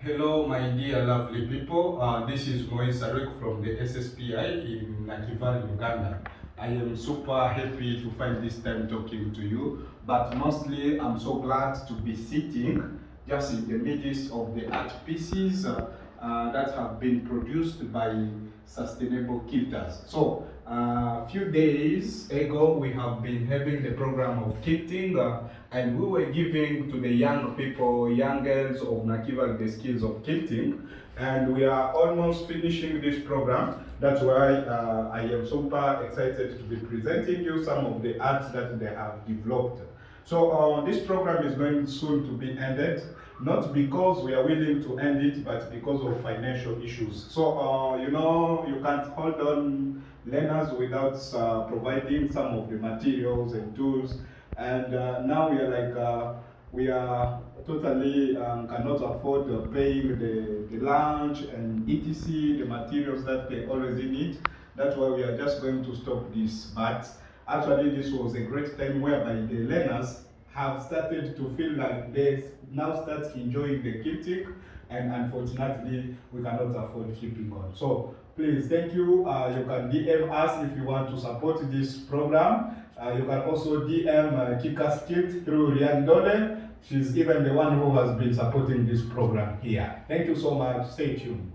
Hello, my dear lovely people. This is Moise from the SSPI in Nakivale, Uganda. I am super happy to find this time talking to you, but mostly I'm so glad to be sitting just in the midst of the art pieces that have been produced by Sustainable Quilters. So, a few days ago, we have been having the program of quilting, and we were giving to the young people, young girls of Nakivale, the skills of quilting. And we are almost finishing this program. That's why I am super excited to be presenting you some of the arts that they have developed. So this program is going soon to be ended, not because we are willing to end it, but because of financial issues. So, you can't hold on learners without providing some of the materials and tools. And now we are we are totally cannot afford paying the lunch and etc, the materials that they always need. That's why we are just going to stop this. But actually, this was a great time whereby the learners have started to feel like they now start enjoying the quilting, and unfortunately, we cannot afford keeping on. So please, thank you. You can DM us if you want to support this program. You can also DM Kika's Quilt through Rian Dole. She's even the one who has been supporting this program here. Thank you so much. Stay tuned.